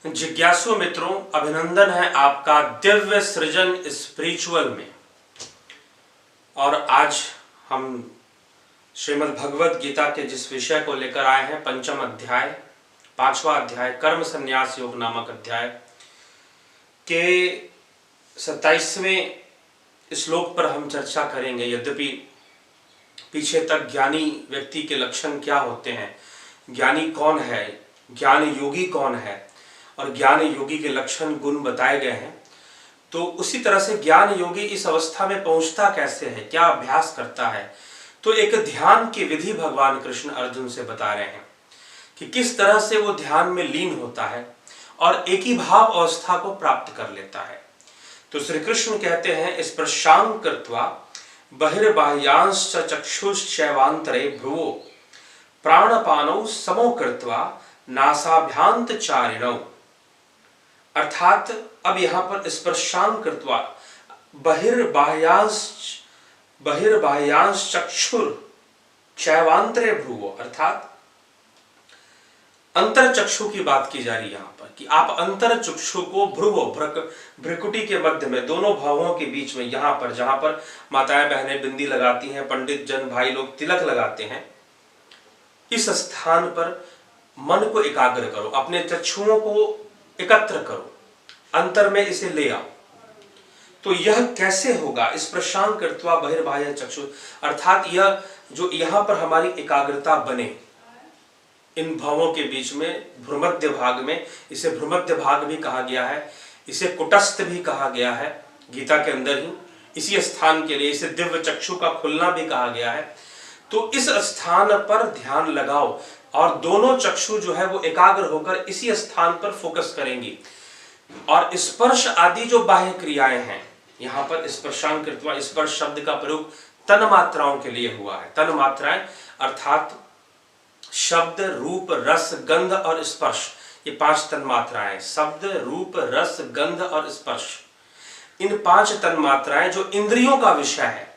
जिज्ञासु मित्रों, अभिनंदन है आपका दिव्य सृजन स्पिरिचुअल में। और आज हम श्रीमद् भगवद गीता के जिस विषय को लेकर आए हैं, पंचम अध्याय, पांचवा अध्याय, कर्म संन्यास योग नामक अध्याय के 27वें श्लोक पर हम चर्चा करेंगे। यद्यपि पीछे तक ज्ञानी व्यक्ति के लक्षण क्या होते हैं, ज्ञानी कौन है, ज्ञान योगी कौन है और ज्ञान योगी के लक्षण गुण बताए गए हैं, तो उसी तरह से ज्ञान योगी इस अवस्था में पहुंचता कैसे है, क्या अभ्यास करता है। तो एक ध्यान की विधि भगवान कृष्ण अर्जुन से बता रहे हैं कि किस तरह से वो ध्यान में लीन होता है और एक ही भाव अवस्था को प्राप्त कर लेता है। तो श्री कृष्ण कहते हैं, स्पर्शां कृत्वा बहिर्बाह्यांश्च चक्षुश्चैवान्तरे भ्रुवो प्राणपानौ समो कृत्वा नासाभ्यांत चारिणौ। अर्थात अब यहां पर स्पर्शां कृत्वा बहिर्बाह्यांश चक्षुर चैवान्तरे भ्रुवो, अर्थात अंतर चक्षु की बात की जा रही है यहां पर कि आप अंतर चक्षु को भ्रुवो, भ्रिकुटी के मध्य में, दोनों भावों के बीच में, यहां पर जहां पर माताएं बहनें बिंदी लगाती हैं, पंडित जन भाई लोग तिलक लगाते हैं, इस स्थान पर मन को एकाग्र करो, अपने चक्षुओं को एकत्र करो, अंतर में इसे ले आओ। तो यह कैसे होगा? स्पर्शां कृत्वा बहिर्बाह्य चक्षु, अर्थात यह जो यहां पर हमारी एकाग्रता बने इन भावों के बीच में, भ्रूमध्य भाग में, इसे भ्रूमध्य भाग भी कहा गया है, इसे कुटस्थ भी कहा गया है गीता के अंदर ही, इसी स्थान के लिए इसे दिव्य चक्षु का खुलना भी कहा गया है। तो इस स्थान पर ध्यान लगाओ और दोनों चक्षु जो है वो एकाग्र होकर इसी स्थान पर फोकस करेंगी। और स्पर्श आदि जो बाह्य क्रियाएं हैं, यहां पर स्पर्शां कृत्वा, स्पर्श शब्द का प्रयोग तन मात्राओं के लिए हुआ है। तन मात्राएं अर्थात शब्द, रूप, रस, गंध और स्पर्श, ये 5 तन मात्राएं, शब्द, रूप, रस, गंध और स्पर्श, इन 5 तन मात्राएं जो इंद्रियों का विषय है।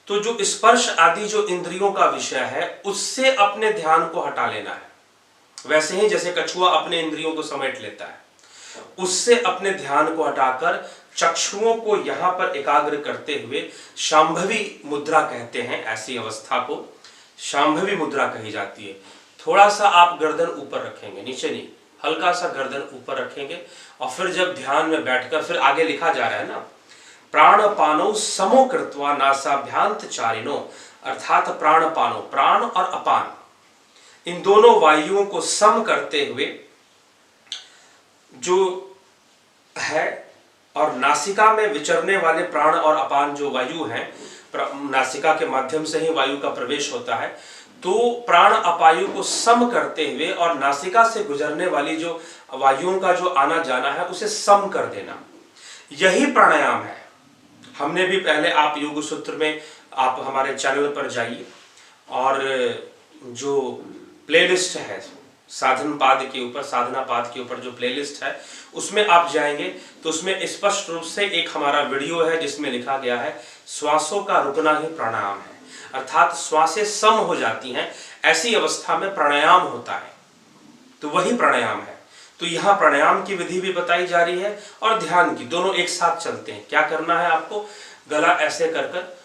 तो जो स्पर्श आदि जो इंद्रियों का विषय है, उससे अपने ध्यान को हटा लेना है। वैसे ही जैसे कछुआ अपने इंद्रियों को समेट लेता है, उससे अपने ध्यान को हटाकर चक्षुओं को यहां पर एकाग्र करते हुए शांभवी मुद्रा कहते हैं, ऐसी अवस्था को शांभवी मुद्रा कही जाती है। थोड़ा सा आप गर्दन ऊपर रखेंगे, नीचे नहीं, हल्का सा गर्दन ऊपर रखेंगे और फिर जब ध्यान में बैठकर, फिर आगे लिखा जा रहा है ना, प्राणपानौ समो कृत्वा नासाभ्यांत चारिणो, अर्थात प्राणपानो, प्राण और अपान, इन दोनों वायुओं को सम करते हुए जो है, और नासिका में विचरने वाले प्राण और अपान जो वायु हैं, नासिका के माध्यम से ही वायु का प्रवेश होता है, तो प्राण अपायु को सम करते हुए और नासिका से गुजरने वाली जो वायुओं का जो आना जाना है उसे सम कर देना, यही प्राणायाम है। हमने भी पहले, आप योग सूत्र में, आप हमारे चैनल पर जाइए और जो प्लेलिस्ट है साधन पाद के ऊपर, साधना पाद के ऊपर जो प्लेलिस्ट है, उसमें आप जाएंगे तो उसमें स्पष्ट रूप से एक हमारा वीडियो है जिसमें लिखा गया है श्वासों का रुकना ही प्राणायाम है, अर्थात श्वासें सम हो जाती हैं, ऐसी अवस्था में प्राणायाम होता है, तो वही प्राणायाम है। तो यहाँ प्राणायाम की विधि भी बताई जा रही है और ध्यान की, दोनों एक साथ चलते हैं। क्या करना है आपको? गला ऐसे कर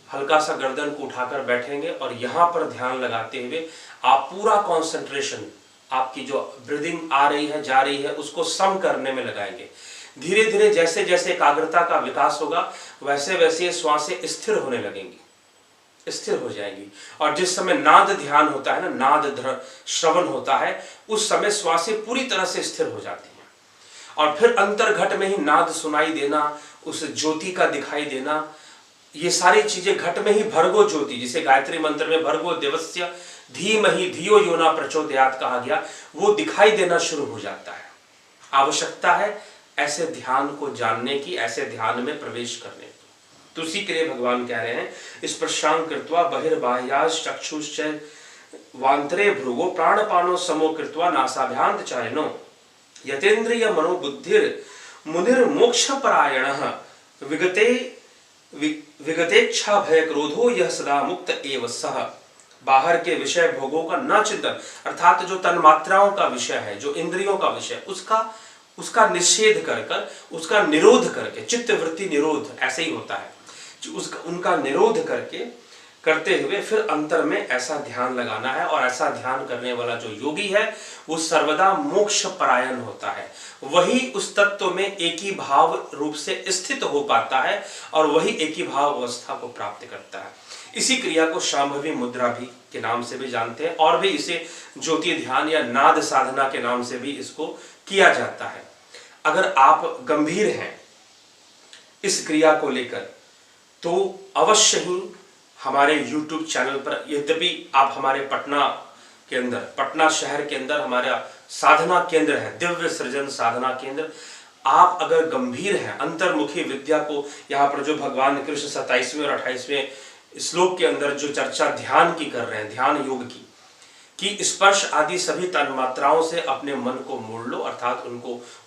हल्का सा गर्दन को उठाकर बैठेंगे और यहाँ पर ध्यान लगाते हुए आप पूरा कॉन्सेंट्रेशन, आपकी जो ब्रीदिंग आ रही है जा रही है, उसको सम करने में लगाएंगे। धीरे धीरे जैसे जैसे एकाग्रता का विकास होगा, वैसे वैसे श्वासें स्थिर होने लगेंगी, स्थिर हो जाएंगी। और जिस समय नाद ध्यान होता है ना, नाद श्रवण होता है, उस समय श्वासें पूरी तरह से स्थिर हो जाती हैं। और फिर अंतर्घट में ही नाद सुनाई देना, उस ज्योति का दिखाई देना, ये सारी चीजें घट में ही भर्गो ज्योति, जिसे गायत्री मंत्र में भर्गो देवस्य धीमहि धियो यो न प्रचोदयात् कहा गया, वो दिखाई देना शुरू हो जाता है। आवश्यकता है ऐसे ध्यान को जानने की, ऐसे ध्यान में प्रवेश करने की। तो उसी के लिए भगवान कह रहे हैं, स्पर्शां कृत्वा बहिर्बाह्याश्च चक्षुश्चैवान्तरे भ्रुवो प्राणपानो समो कृत्वा नासाभ्यांत चारिणो यतेन्द्रिय मनोबुद्धिर मुनिर मोक्षपरायणः विगतेच्छा भय क्रोधो यह सदा मुक्त एव सह। बाहर के विषय भोगों का न चिंतन, अर्थात जो तन्मात्राओं का विषय है, जो इंद्रियों का विषय, उसका उसका निषेध कर कर, उसका निरोध करके, चित्त वृत्ति निरोध ऐसे ही होता है, उसका उनका निरोध करके करते हुए फिर अंतर में ऐसा ध्यान लगाना है। और ऐसा ध्यान करने वाला जो योगी है वो सर्वदा मोक्ष परायण होता है, वही उस तत्व में एक ही भाव रूप से स्थित हो पाता है और वही एक ही भाव अवस्था को प्राप्त करता है। इसी क्रिया को शांभवी मुद्रा भी के नाम से भी जानते हैं और भी इसे ज्योति ध्यान या नाद साधना के नाम से भी इसको किया जाता है। अगर आप गंभीर हैं इस क्रिया को लेकर तो अवश्य ही हमारे YouTube चैनल पर, यद्यपि आप हमारे पटना के अंदर, पटना शहर के अंदर हमारा साधना केंद्र है, दिव्य सृजन साधना केंद्र, आप अगर गंभीर हैं, अंतर्मुखी विद्या को यहाँ पर जो भगवान कृष्ण 27वें और 28वें श्लोक के अंदर जो चर्चा ध्यान की कर रहे हैं, ध्यान योग की, कि स्पर्श आदि सभी तन्मात्राओं से अपने मन को मोड़ लो, अर्थात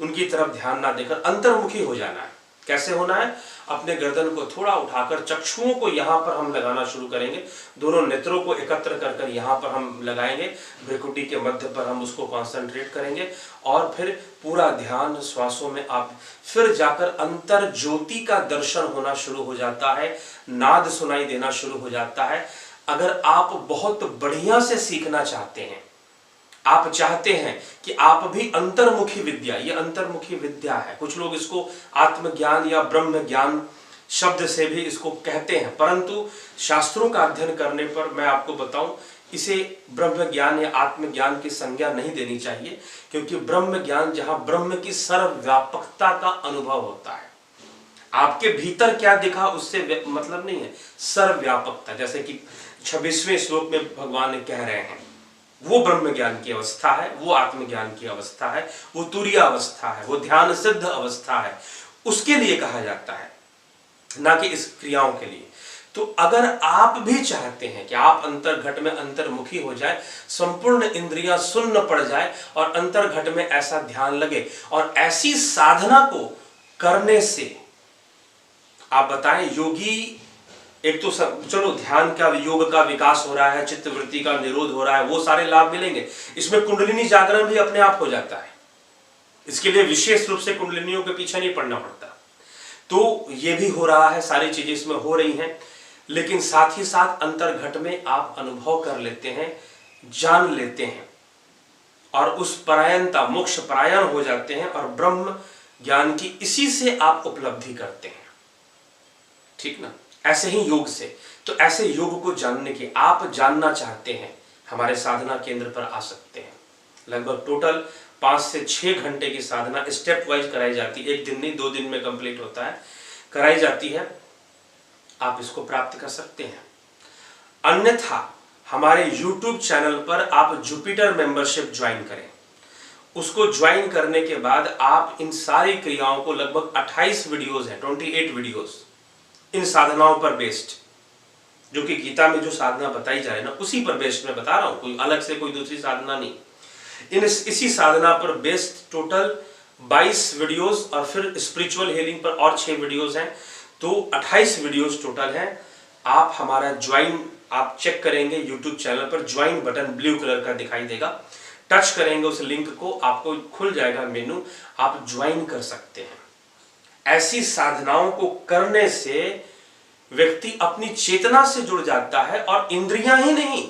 उनकी तरफ ध्यान ना देकर अंतर्मुखी हो जाना है। कैसे होना है? अपने गर्दन को थोड़ा उठाकर चक्षुओं को यहाँ पर हम लगाना शुरू करेंगे, दोनों नेत्रों को एकत्र कर कर यहाँ पर हम लगाएंगे, भ्रिकुटी के मध्य पर हम उसको कॉन्सेंट्रेट करेंगे और फिर पूरा ध्यान श्वासों में आप फिर जाकर अंतर ज्योति का दर्शन होना शुरू हो जाता है, नाद सुनाई देना शुरू हो जाता है। अगर आप बहुत बढ़िया से सीखना चाहते हैं, आप चाहते हैं कि आप भी अंतर्मुखी विद्या, ये अंतर्मुखी विद्या है, कुछ लोग इसको आत्मज्ञान या ब्रह्म ज्ञान शब्द से भी इसको कहते हैं, परंतु शास्त्रों का अध्ययन करने पर मैं आपको बताऊं, इसे ब्रह्म ज्ञान या आत्मज्ञान की संज्ञा नहीं देनी चाहिए, क्योंकि ब्रह्म ज्ञान जहां ब्रह्म की सर्वव्यापकता का अनुभव होता है, आपके भीतर क्या दिखा उससे मतलब नहीं है, सर्वव्यापकता, जैसे कि 26वें श्लोक में भगवान कह रहे हैं, वो ब्रह्म ज्ञान की अवस्था है, वो आत्मज्ञान की अवस्था है, वो तुरीय अवस्था है, वो ध्यान सिद्ध अवस्था है, उसके लिए कहा जाता है, ना कि इस क्रियाओं के लिए। तो अगर आप भी चाहते हैं कि आप अंतर्घट में अंतर्मुखी हो जाए, संपूर्ण इंद्रियां सुन्न पड़ जाए और अंतर्घट में ऐसा ध्यान लगे, और ऐसी साधना को करने से आप बताएं, योगी एक तो चलो ध्यान का, योग का विकास हो रहा है, चित्तवृत्ति का निरोध हो रहा है, वो सारे लाभ मिलेंगे, इसमें कुंडलिनी जागरण भी अपने आप हो जाता है, इसके लिए विशेष रूप से कुंडलिनियों के पीछे नहीं पड़ना पड़ता। तो ये भी हो रहा है, सारी चीजें इसमें हो रही हैं, लेकिन साथ ही साथ अंतर्घट में आप अनुभव कर लेते हैं, जान लेते हैं और उस परायणता, मोक्ष परायण हो जाते हैं और ब्रह्म ज्ञान की इसी से आप उपलब्धि करते हैं। ठीक ना? ऐसे ही योग से, तो ऐसे योग को जानने के, आप जानना चाहते हैं, हमारे साधना केंद्र पर आ सकते हैं। लगभग टोटल 5 से 6 घंटे की साधना स्टेप वाइज कराई जाती है, एक दिन नहीं 2 दिन में कंप्लीट होता है, कराई जाती है, आप इसको प्राप्त कर सकते हैं। अन्यथा हमारे YouTube चैनल पर आप जुपिटर मेंबरशिप ज्वाइन करें, उसको ज्वाइन करने के बाद आप इन सारी क्रियाओं को, लगभग 28 वीडियोस हैं, 28 वीडियोस इन साधनाओं पर बेस्ड, जो कि गीता में जो साधना बताई जा रही है ना, उसी पर बेस्ड मैं बता रहा हूं, कोई अलग से कोई दूसरी साधना नहीं। इसी साधना पर बेस्ड टोटल 22 वीडियोस और फिर स्पिरिचुअल हीलिंग पर और 6 वीडियोस हैं, तो 28 वीडियोस टोटल हैं। आप हमारा ज्वाइन, आप चेक करेंगे YouTube चैनल पर, ज्वाइन बटन ब्लू कलर का दिखाई देगा, टच करेंगे उस लिंक को, आपको खुल जाएगा मेनू, आप ज्वाइन कर सकते हैं। ऐसी साधनाओं को करने से व्यक्ति अपनी चेतना से जुड़ जाता है और इंद्रियां ही नहीं,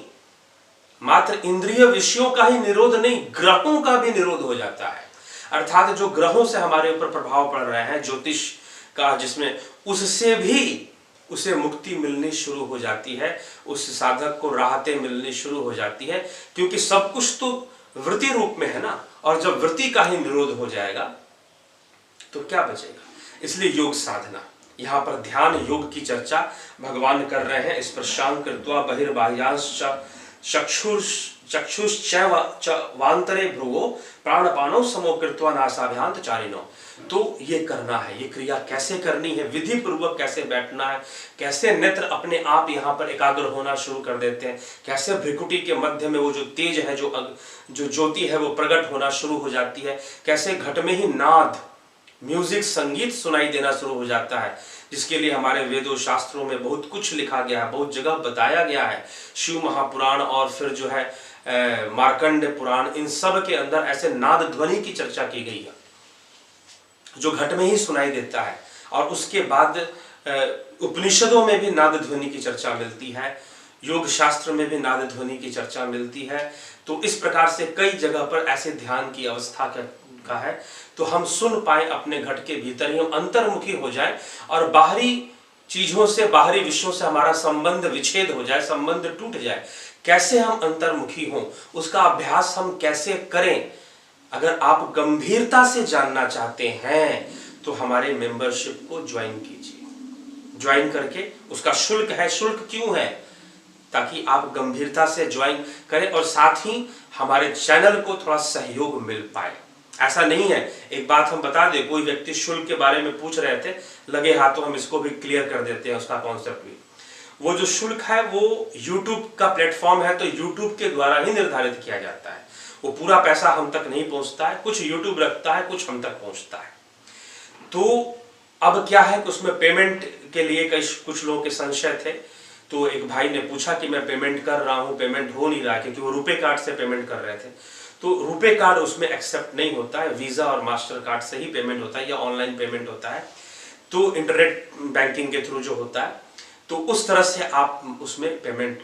मात्र इंद्रिय विषयों का ही निरोध नहीं, ग्रहों का भी निरोध हो जाता है। अर्थात जो ग्रहों से हमारे ऊपर प्रभाव पड़ रहे हैं, ज्योतिष का जिसमें, उससे भी उसे मुक्ति मिलनी शुरू हो जाती है, उस साधक को राहतें मिलनी शुरू हो जाती है, क्योंकि सब कुछ तो वृत्ति रूप में है ना, और जब वृत्ति का ही निरोध हो जाएगा तो क्या बचेगा। इसलिए योग साधना, यहाँ पर ध्यान योग की चर्चा भगवान कर रहे हैं। स्पर्शां कृत्वा बहिर्बाह्यांश्च चक्षुश्चैवान्तरे भ्रुवो प्राणपानो समो कृत्वा नासाभ्यान्त चारिणो। तो ये करना है, ये क्रिया कैसे करनी है, विधि पूर्वक कैसे बैठना है, कैसे नेत्र अपने आप यहाँ पर एकाग्र होना शुरू कर देते हैं, कैसे भ्रिकुटी के मध्य में वो जो तेज है, जो ज्योति है, वो प्रकट होना शुरू हो जाती है, कैसे घट में ही नाद, म्यूजिक, संगीत सुनाई देना शुरू हो जाता है, जिसके लिए हमारे वेदों शास्त्रों में बहुत कुछ लिखा गया है, बहुत जगह बताया गया है। शिव महापुराण और फिर जो है मार्कंड पुराण, इन सब के अंदर ऐसे नाद ध्वनि की चर्चा की गई है। जो घट में ही सुनाई देता है। और उसके बाद उपनिषदों में भी नाद ध्वनि की चर्चा मिलती है, योग शास्त्र में भी नाद ध्वनि की चर्चा मिलती है। तो इस प्रकार से कई जगह पर ऐसे ध्यान की अवस्था का है, तो हम सुन पाए अपने घट के भीतर ही, हम अंतर्मुखी हो जाए और बाहरी चीजों से, बाहरी विषयों से हमारा संबंध विच्छेद हो जाए, संबंध टूट जाए। कैसे हम अंतर्मुखी हों, उसका अभ्यास हम कैसे करें, अगर आप गंभीरता से जानना चाहते हैं तो हमारे मेंबरशिप को ज्वाइन कीजिए। ज्वाइन करके, उसका शुल्क है, शुल्क क्यों है, ताकि आप गंभीरता से ज्वाइन करें और साथ ही हमारे चैनल को थोड़ा सहयोग मिल पाए। ऐसा नहीं है, एक बात हम बता दें, कोई व्यक्ति शुल्क के बारे में पूछ रहे थे, लगे हाथों हम इसको भी क्लियर कर देते हैं, उसका कॉन्सेप्ट भी। वो जो शुल्क है वो YouTube का प्लेटफॉर्म है, तो YouTube के द्वारा ही निर्धारित किया जाता है। वो पूरा पैसा हम तक नहीं पहुंचता है, कुछ YouTube रखता है, कुछ हम तक पहुंचता है। तो अब क्या है कि उसमें पेमेंट के लिए कुछ लोगों के संशय थे। तो एक भाई ने पूछा कि मैं पेमेंट कर रहा हूं, पेमेंट हो नहीं रहा है, क्योंकि वो रुपे कार्ड से पेमेंट कर रहे थे। तो रुपे कार्ड उसमें एक्सेप्ट नहीं होता है, वीजा और मास्टर कार्ड से ही पेमेंट होता है या ऑनलाइन पेमेंट होता है, तो इंटरनेट बैंकिंग के थ्रू जो होता है, तो उस तरह से आप उसमें पेमेंट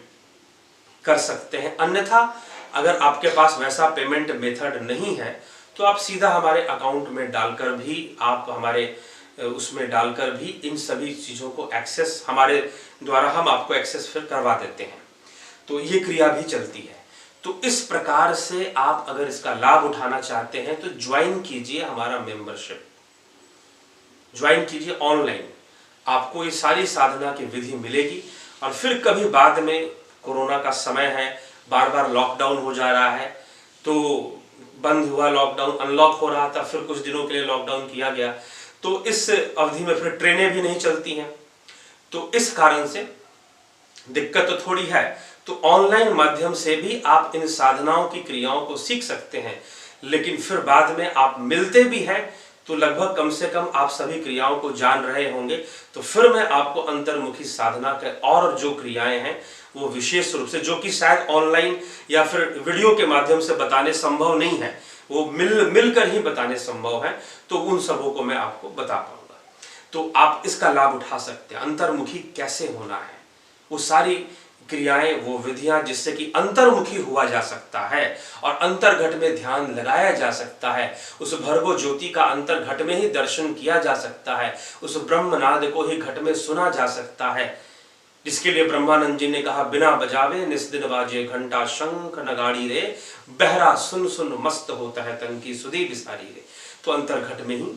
कर सकते हैं। अन्यथा अगर आपके पास वैसा पेमेंट मेथड नहीं है तो आप सीधा हमारे अकाउंट में डालकर भी, आप हमारे उसमें डालकर भी इन सभी चीज़ों को एक्सेस, हमारे द्वारा हम आपको एक्सेस फिर करवा देते हैं। तो ये क्रिया भी चलती है। तो इस प्रकार से आप अगर इसका लाभ उठाना चाहते हैं तो ज्वाइन कीजिए हमारा मेंबरशिप, ज्वाइन कीजिए ऑनलाइन। आपको ये सारी साधना की विधि मिलेगी। और फिर कभी बाद में, कोरोना का समय है, बार बार लॉकडाउन हो जा रहा है, तो बंद हुआ लॉकडाउन, अनलॉक हो रहा था, फिर कुछ दिनों के लिए लॉकडाउन किया गया, तो इस अवधि में फिर ट्रेनें भी नहीं चलती हैं, तो इस कारण से दिक्कत तो थोड़ी है। तो ऑनलाइन माध्यम से भी आप इन साधनाओं की क्रियाओं को सीख सकते हैं, लेकिन फिर बाद में आप मिलते भी हैं तो लगभग कम से कम आप सभी क्रियाओं को जान रहे होंगे। तो फिर मैं आपको अंतर्मुखी साधना के और जो क्रियाएं हैं वो विशेष रूप से, जो कि शायद ऑनलाइन या फिर वीडियो के माध्यम से बताने संभव नहीं है, वो मिलकर ही बताने संभव है, तो उन सबों को मैं आपको बता पाऊंगा। तो आप इसका लाभ उठा सकते हैं। अंतर्मुखी कैसे होना है, वो सारी क्रियाएं, वो विधियां, जिससे कि अंतर्मुखी हुआ जा सकता है और अंतर्घट में ध्यान लगाया जा सकता है। उस भर्गो ज्योति का अंतर्घट में ही दर्शन किया जा सकता है, उस ब्रह्मनाद को ही घट में सुना जा सकता है, जिसके लिए ब्रह्मानंद जी ने कहा, बिना बजावे निस्दिन बाजे घंटा शंख नगाड़ी रे, बहरा सुन सुन मस्त होता है तन की सुधी बिसारी रे। तो अंतर्घट में ही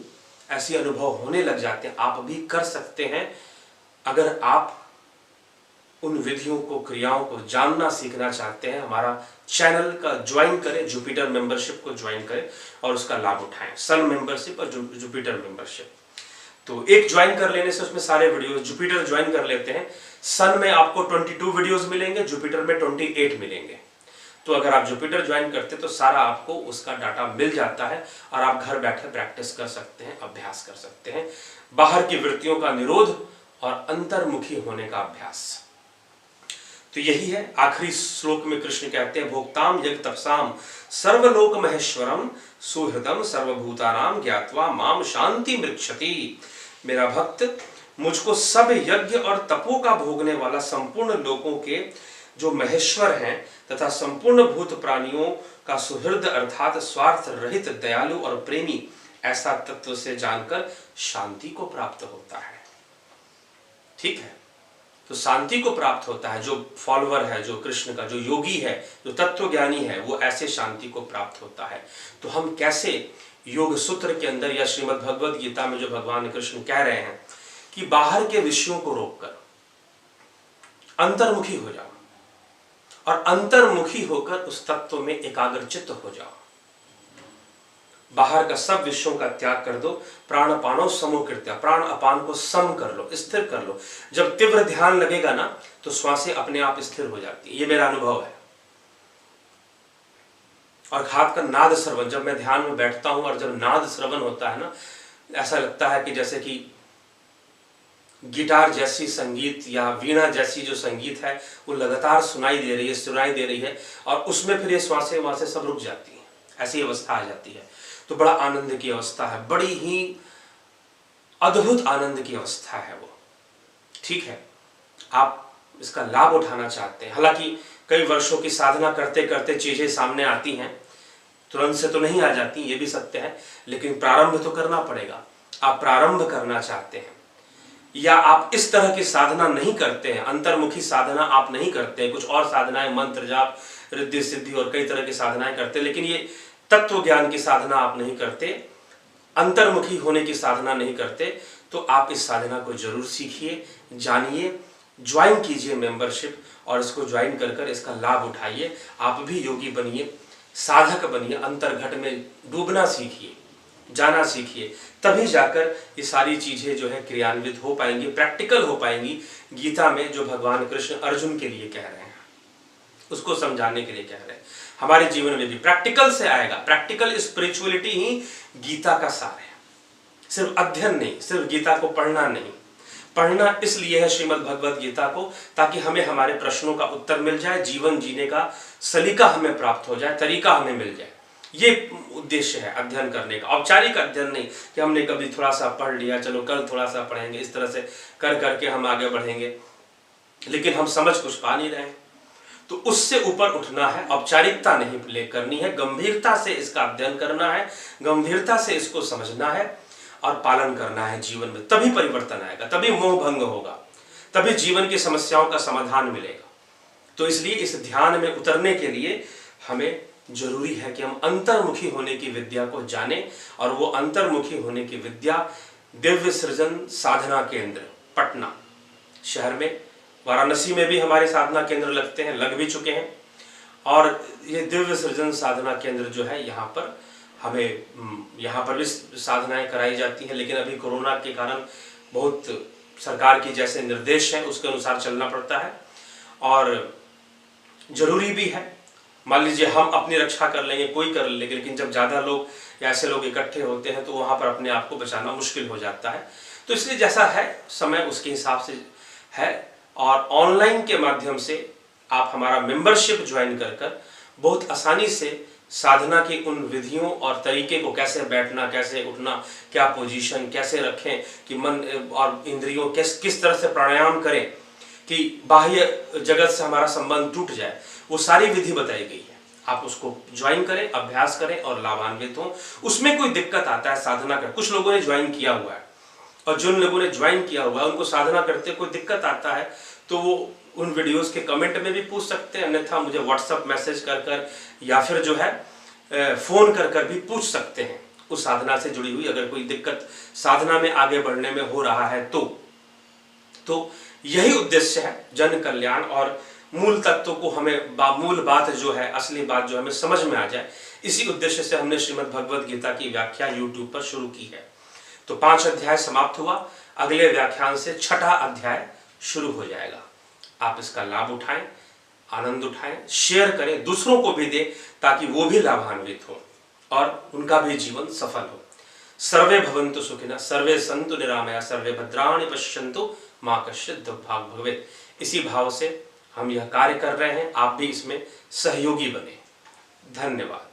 ऐसे अनुभव होने लग जाते हैं। आप भी कर सकते हैं अगर आप उन विधियों को, क्रियाओं को जानना सीखना चाहते हैं। हमारा चैनल का ज्वाइन करें, जुपिटर मेंबरशिप को ज्वाइन करें और उसका लाभ उठाएं। सन मेंबरशिप और जुपिटर मेंबरशिप, तो एक ज्वाइन कर लेने से उसमें सारे वीडियोस, जुपिटर ज्वाइन कर लेते हैं, सन में आपको 22 वीडियोस मिलेंगे, जुपिटर में 28 मिलेंगे। तो अगर आप जुपिटर ज्वाइन करते तो सारा आपको उसका डाटा मिल जाता है और आप घर बैठे प्रैक्टिस कर सकते हैं, अभ्यास कर सकते हैं। बाहर की वृत्तियों का निरोध और अंतर्मुखी होने का अभ्यास। तो यही है। आखिरी श्लोक में कृष्ण कहते हैं, भोक्ताम यज्ञ तपसाम सर्वलोक महेश्वरम सुहृदम सर्वभूतानाम ज्ञात्वा माम शांति मृक्षति। मेरा भक्त मुझको सब यज्ञ और तपों का भोगने वाला, संपूर्ण लोकों के जो महेश्वर हैं तथा संपूर्ण भूत प्राणियों का सुहृद अर्थात स्वार्थ रहित, दयालु और प्रेमी, ऐसा तत्व से जानकर शांति को प्राप्त होता है। ठीक है, तो शांति को प्राप्त होता है। जो फॉलोअर है, जो कृष्ण का, जो योगी है, जो तत्वज्ञानी है, वो ऐसे शांति को प्राप्त होता है। तो हम कैसे योग सूत्र के अंदर या श्रीमद् भगवद गीता में जो भगवान कृष्ण कह रहे हैं कि बाहर के विषयों को रोककर अंतर्मुखी हो जाओ और अंतर्मुखी होकर उस तत्व में एकाग्रचित्त हो जाओ। बाहर का सब विषयों का त्याग कर दो। प्राण अपानो समोकृत्या, प्राण अपान को सम कर लो, स्थिर कर लो। जब तीव्र ध्यान लगेगा ना तो श्वासें अपने आप स्थिर हो जाती है। ये मेरा अनुभव है। और खाद का नाद श्रवण, जब मैं ध्यान में बैठता हूं और जब नाद श्रवण होता है ना, ऐसा लगता है कि जैसे कि गिटार जैसी संगीत या वीणा जैसी जो संगीत है वो लगातार सुनाई दे रही है और उसमें फिर ये श्वासें वहां सब रुक जाती हैं। ऐसी अवस्था आ जाती है। तो बड़ा आनंद की अवस्था है, बड़ी ही अद्भुत आनंद की अवस्था है वो। ठीक है, आप इसका लाभ उठाना चाहते हैं। हालांकि कई वर्षों की साधना करते करते चीजें सामने आती हैं, तुरंत से तो नहीं आ जाती, ये भी सत्य है, लेकिन प्रारंभ तो करना पड़ेगा। आप प्रारंभ करना चाहते हैं या आप इस तरह की साधना नहीं करते हैं, अंतर्मुखी साधना आप नहीं करते हैं, कुछ और साधनाएं, मंत्र जाप, रिद्धि सिद्धि और कई तरह की साधनाएं करते हैं, लेकिन ये तत्व ज्ञान की साधना आप नहीं करते, अंतर्मुखी होने की साधना नहीं करते, तो आप इस साधना को जरूर सीखिए, जानिए, ज्वाइन कीजिए मेंबरशिप और इसको ज्वाइन कर इसका लाभ उठाइए। आप भी योगी बनिए, साधक बनिए, अंतर्घट में डूबना सीखिए, जाना सीखिए, तभी जाकर ये सारी चीजें जो है क्रियान्वित हो पाएंगी, प्रैक्टिकल हो पाएंगी। गीता में जो भगवान कृष्ण अर्जुन के लिए कह रहे हैं, उसको समझाने के लिए कह रहे हैं, हमारे जीवन में भी प्रैक्टिकल से आएगा। प्रैक्टिकल स्पिरिचुअलिटी ही गीता का सार है, सिर्फ अध्ययन नहीं, सिर्फ गीता को पढ़ना नहीं। पढ़ना इसलिए है श्रीमद् भगवद गीता को, ताकि हमें हमारे प्रश्नों का उत्तर मिल जाए, जीवन जीने का सलीका हमें प्राप्त हो जाए, तरीका हमें मिल जाए। ये उद्देश्य है अध्ययन करने का, औपचारिक अध्ययन नहीं कि हमने कभी थोड़ा सा पढ़ लिया, चलो कल थोड़ा सा पढ़ेंगे, इस तरह से कर करके हम आगे बढ़ेंगे, लेकिन हम समझ कुछ पा नहीं रहे। तो उससे ऊपर उठना है, औपचारिकता नहीं ले करनी है, गंभीरता से इसका अध्ययन करना है, गंभीरता से इसको समझना है और पालन करना है जीवन में। तभी परिवर्तन आएगा, तभी मोह भंग होगा, तभी जीवन की समस्याओं का समाधान मिलेगा। तो इसलिए इस ध्यान में उतरने के लिए हमें जरूरी है कि हम अंतर्मुखी होने की विद्या को जानें, और वो अंतर्मुखी होने की विद्या दिव्य सृजन साधना केंद्र पटना शहर में, वाराणसी में भी हमारे साधना केंद्र लगते हैं, लग भी चुके हैं, और ये दिव्य सृजन साधना केंद्र जो है यहाँ पर हमें यहाँ पर भी साधनाएं कराई जाती हैं, लेकिन अभी कोरोना के कारण बहुत सरकार की जैसे निर्देश हैं उसके अनुसार चलना पड़ता है, और जरूरी भी है। मान लीजिए हम अपनी रक्षा कर लेंगे, कोई कर लेंगे, लेकिन जब ज़्यादा लोग या ऐसे लोग इकट्ठे होते हैं तो वहाँ पर अपने आप को बचाना मुश्किल हो जाता है। तो इसलिए जैसा है समय उसके हिसाब से है, और ऑनलाइन के माध्यम से आप हमारा मेंबरशिप ज्वाइन कर बहुत आसानी से साधना की उन विधियों और तरीके को, कैसे बैठना, कैसे उठना, क्या पोजीशन कैसे रखें कि मन और इंद्रियों किस तरह से प्राणायाम करें कि बाह्य जगत से हमारा संबंध टूट जाए, वो सारी विधि बताई गई है। आप उसको ज्वाइन करें, अभ्यास करें और लाभान्वित हों। उसमें कोई दिक्कत आता है साधना कर, कुछ लोगों ने ज्वाइन किया हुआ है, और जिन लोगों ने ज्वाइन किया हुआ है उनको साधना करते कोई दिक्कत आता है तो वो उन वीडियोस के कमेंट में भी पूछ सकते हैं, अन्यथा मुझे व्हाट्सएप मैसेज कर या फिर जो है फोन कर भी पूछ सकते हैं उस साधना से जुड़ी हुई अगर कोई दिक्कत साधना में आगे बढ़ने में हो रहा है तो यही उद्देश्य है, जन कल्याण, और मूल तत्व को हमें मूल बात जो है, असली बात जो हमें समझ में आ जाए, इसी उद्देश्य से हमने श्रीमद् भगवद गीता की व्याख्या यूट्यूब पर शुरू की है। तो 5 अध्याय समाप्त हुआ, अगले व्याख्यान से 6ठा अध्याय शुरू हो जाएगा। आप इसका लाभ उठाएं, आनंद उठाएं, शेयर करें, दूसरों को भी दें ताकि वो भी लाभान्वित हो और उनका भी जीवन सफल हो। सर्वे भवन्तु सुखिनः, सर्वे सन्तु निरामया, सर्वे भद्राणि पश्यन्तु, मा कश्चित् दुर्भाग् भवेत्। इसी भाव से हम यह कार्य कर रहे हैं, आप भी इसमें सहयोगी बने। धन्यवाद।